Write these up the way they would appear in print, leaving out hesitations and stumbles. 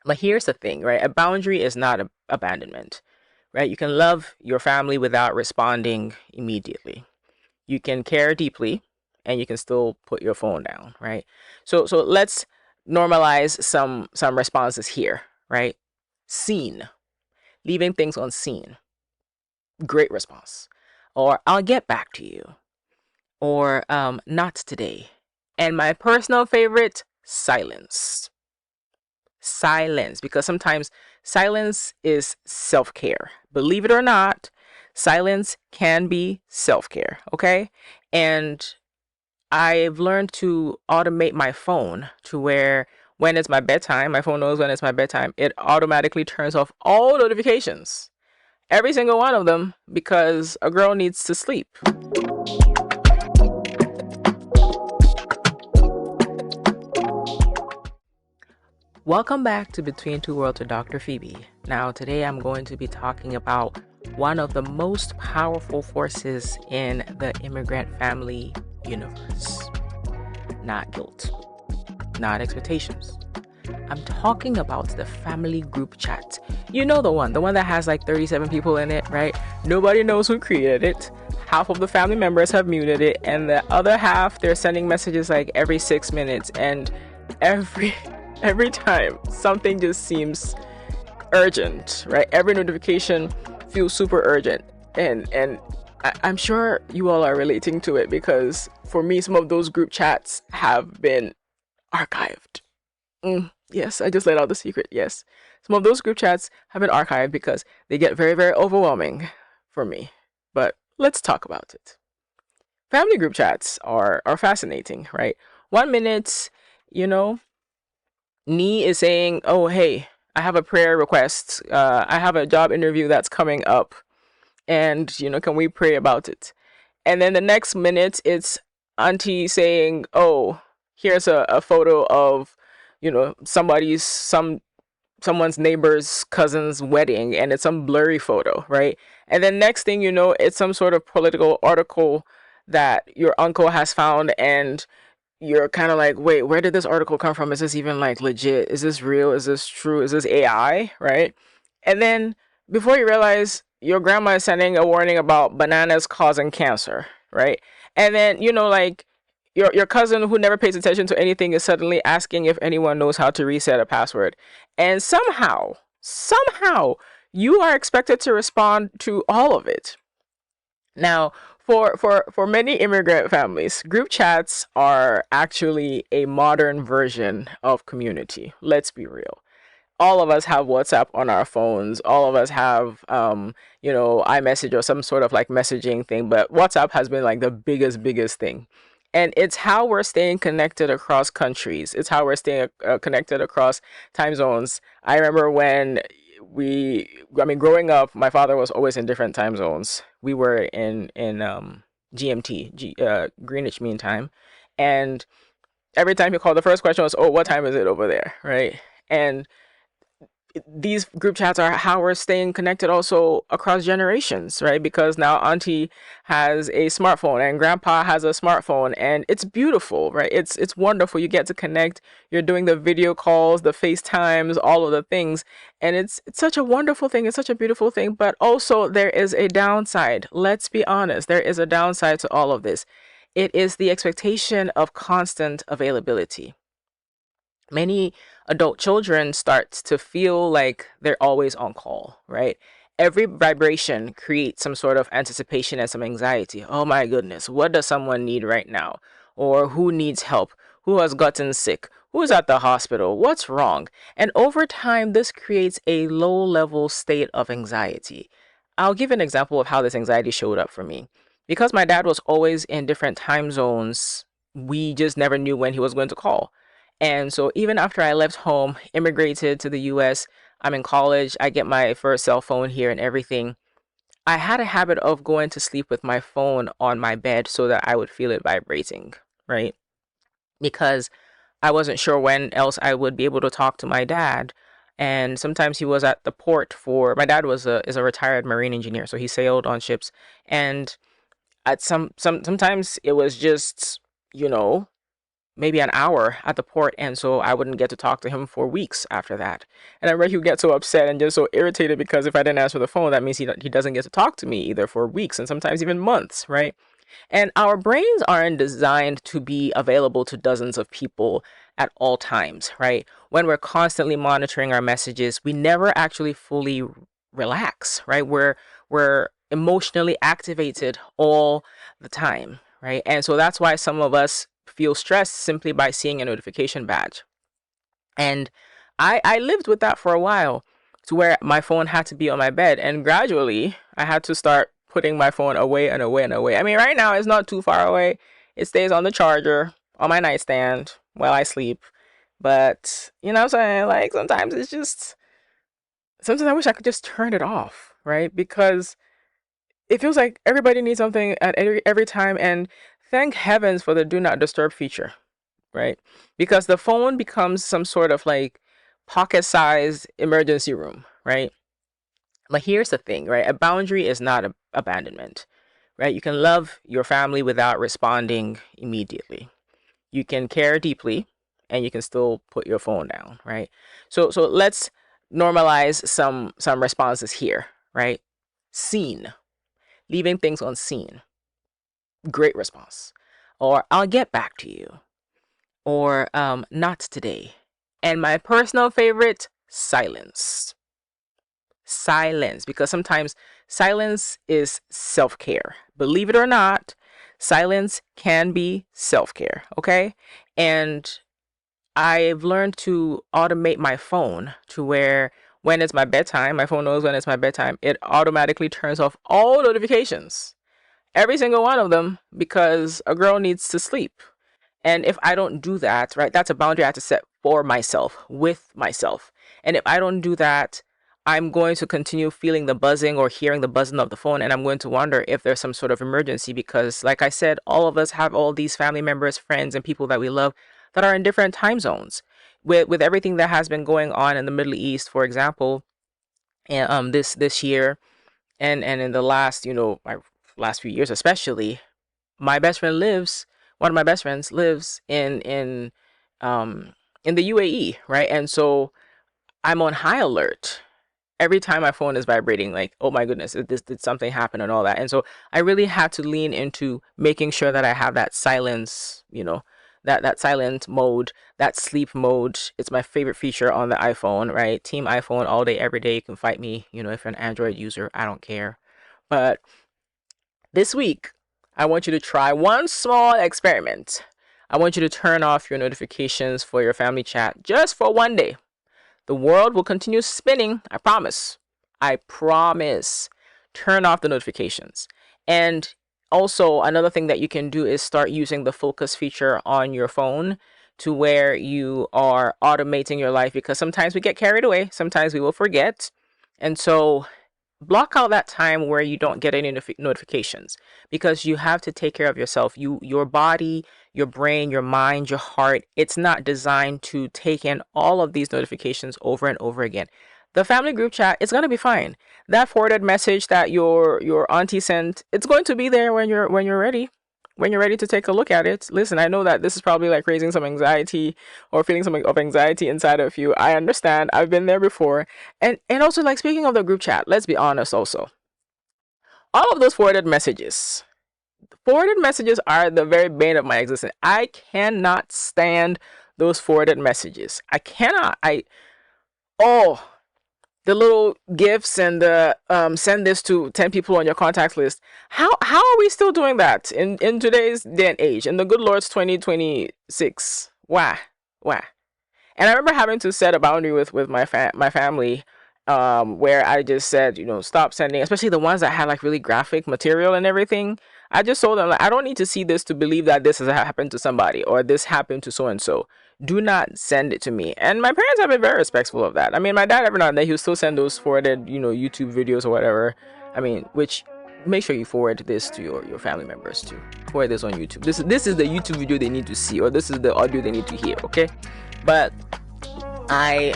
But here's the thing, right? A boundary is not abandonment, right? You can love your family without responding immediately. You can care deeply and you can still put your phone down, right? So let's normalize some responses here, right? Seen, leaving things unseen. Great response. Or I'll get back to you. Or not today. And my personal favorite, silence. Silence, because sometimes silence is self-care. Believe it or not, silence can be self-care, okay? And I've learned to automate my phone to where when it's my bedtime, my phone knows when it's my bedtime, it automatically turns off all notifications. Every single one of them, because a girl needs to sleep. Welcome back to Between Two Worlds with Dr. Phoebe. Now, today I'm going to be talking about one of the most powerful forces in the immigrant family universe. Not guilt, not expectations. I'm talking about the family group chat. You know the one that has like 37 people in it, right? Nobody knows who created it. Half of the family members have muted it, and the other half, they're sending messages like every 6 minutes, and every every time something just seems urgent, right? Every notification feels super urgent, and I'm sure you all are relating to it, because for me, some of those group chats have been archived. Yes, I just let out the secret. Yes, some of those group chats have been archived because they get very, very overwhelming for me. But let's talk about it. Family group chats are fascinating, right? 1 minute, you know, Nee is saying, "Oh, hey, I have a prayer request. I have a job interview that's coming up, and can we pray about it?" And then the next minute, it's Auntie saying, "Oh, here's a photo of, someone's neighbor's cousin's wedding, and it's some blurry photo, right?" And then next thing you know, it's some sort of political article that your uncle has found, and you're kind of like, wait, where did this article come from? Is this even like legit? Is this real? Is this true? Is this AI? Right? And then before you realize, your grandma is sending a warning about bananas causing cancer, right? And then, like, your cousin who never pays attention to anything is suddenly asking if anyone knows how to reset a password. And somehow, you are expected to respond to all of it. Now, for many immigrant families, group chats are actually a modern version of community. Let's be real. All of us have WhatsApp on our phones. All of us have, iMessage or some sort of like messaging thing. But WhatsApp has been like the biggest thing. And it's how we're staying connected across countries. It's how we're staying connected across time zones. I remember when growing up, my father was always in different time zones. We were in GMT, Greenwich Mean Time, and every time he called, the first question was, "Oh, what time is it over there?" Right? And these group chats are how we're staying connected also across generations, right? Because now auntie has a smartphone and grandpa has a smartphone, and it's beautiful, right? It's wonderful. You get to connect. You're doing the video calls, the FaceTimes, all of the things, and it's such a wonderful thing. It's such a beautiful thing. But also there is a downside. Let's be honest. There is a downside to all of this. It is the expectation of constant availability. Many adult children start to feel like they're always on call, right? Every vibration creates some sort of anticipation and some anxiety. Oh my goodness, what does someone need right now? Or who needs help? Who has gotten sick? Who's at the hospital? What's wrong? And over time, this creates a low level state of anxiety. I'll give an example of how this anxiety showed up for me. Because my dad was always in different time zones, we just never knew when he was going to call. And so even after I left home, immigrated to the US, I'm in college, I get my first cell phone here and everything. I had a habit of going to sleep with my phone on my bed so that I would feel it vibrating, right? Because I wasn't sure when else I would be able to talk to my dad. And sometimes he was at the port for my dad was a is a retired marine engineer, so he sailed on ships. And at sometimes it was just, you know, maybe an hour at the port, and so I wouldn't get to talk to him for weeks after that. And I remember he would get so upset and just so irritated because if I didn't answer the phone, that means he doesn't get to talk to me either for weeks and sometimes even months, right? And our brains aren't designed to be available to dozens of people at all times, right? When we're constantly monitoring our messages, we never actually fully relax, right? We're emotionally activated all the time, right? And so that's why some of us feel stressed simply by seeing a notification badge. And I lived with that for a while to where my phone had to be on my bed. And gradually, I had to start putting my phone away and away and away. I mean, right now, it's not too far away. It stays on the charger on my nightstand while I sleep. But, you know what I'm saying? Like, sometimes I wish I could just turn it off, right? Because it feels like everybody needs something at every time. And thank heavens for the do not disturb feature, right? Because the phone becomes some sort of like pocket-sized emergency room, right? But here's the thing, right? A boundary is not abandonment, right? You can love your family without responding immediately. You can care deeply and you can still put your phone down, right? So let's normalize some responses here, right? Seen, leaving things unseen. Great response. Or I'll get back to you. Or not today. And my personal favorite, silence. Silence, because sometimes silence is self-care. Believe it or not, silence can be self-care, okay? And I've learned to automate my phone to where when it's my bedtime, my phone knows when it's my bedtime, it automatically turns off all notifications. Every single one of them, because a girl needs to sleep. And if I don't do that, right, that's a boundary I have to set for myself, with myself. And if I don't do that, I'm going to continue feeling the buzzing or hearing the buzzing of the phone. And I'm going to wonder if there's some sort of emergency because, like I said, all of us have all these family members, friends, and people that we love that are in different time zones. With everything that has been going on in the Middle East, for example, and this year and in the last, my last few years especially, my best friend lives one of my best friends lives in the UAE, right? And so I'm on high alert every time my phone is vibrating, like, oh my goodness, did something happen and all that. And so I really had to lean into making sure that I have that silence, that silent mode, that sleep mode. It's my favorite feature on the iPhone, right? Team iPhone all day, every day. You can fight me, if you're an Android user, I don't care. But this week, I want you to try one small experiment. I want you to turn off your notifications for your family chat just for one day. The world will continue spinning, I promise. I promise. Turn off the notifications. And also, another thing that you can do is start using the focus feature on your phone to where you are automating your life because sometimes we get carried away, sometimes we will forget. And so block out that time where you don't get any notifications because you have to take care of yourself. Your body, your brain, your mind, your heart, it's not designed to take in all of these notifications over and over again. The family group chat, it's going to be fine. That forwarded message that your auntie sent, it's going to be there when you're ready. When you're ready to take a look at it. Listen, I know that this is probably like raising some anxiety or feeling some of anxiety inside of you. I understand. I've been there before. And also, like, speaking of the group chat, let's be honest also. All of those forwarded messages are the very bane of my existence. I cannot stand those forwarded messages. I cannot. The little gifts and the send this to 10 people on your contact list. How are we still doing that in today's day and age, in the good Lord's 2026? Why? And I remember having to set a boundary with my family, where I just said, stop sending, especially the ones that had like really graphic material and everything. I just told them, like, I don't need to see this to believe that this has happened to somebody or this happened to so and so. Do not send it to me. And my parents have been very respectful of that. I mean, my dad, every now and then, he'll still send those forwarded, YouTube videos or whatever. I mean, which, make sure you forward this to your family members too. Forward this on YouTube. This is the YouTube video they need to see, or this is the audio they need to hear, okay? But I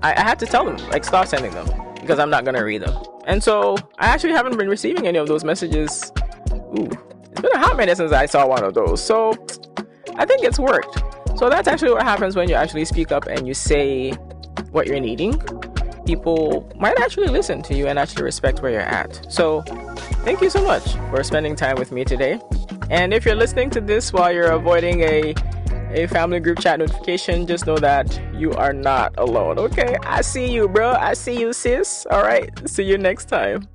had to tell them, like, stop sending them because I'm not gonna read them. And so I actually haven't been receiving any of those messages. Ooh, it's been a hot minute since I saw one of those. So I think it's worked. So that's actually what happens when you actually speak up and you say what you're needing. People might actually listen to you and actually respect where you're at. So thank you so much for spending time with me today. And if you're listening to this while you're avoiding a family group chat notification, just know that you are not alone. Okay, I see you, bro. I see you, sis. All right, see you next time.